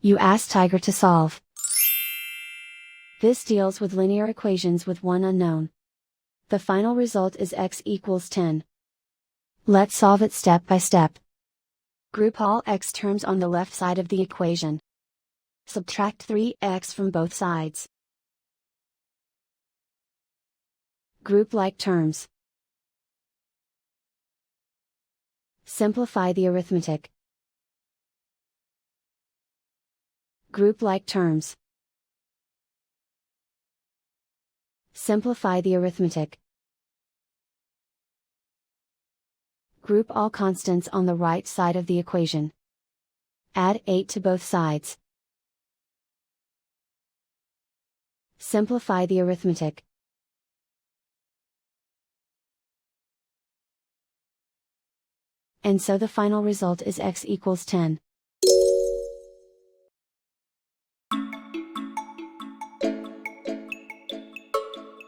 You ask Tiger to solve. This deals with linear equations with one unknown. The final result is x equals 10. Let's solve it step by step. Group all x terms on the left side of the equation. Subtract 3x from both sides. Group like terms. Simplify the arithmetic. Group like terms. Simplify the arithmetic. Group all constants on the right side of the equation. Add 8 to both sides. Simplify the arithmetic. And so the final result is x equals 10.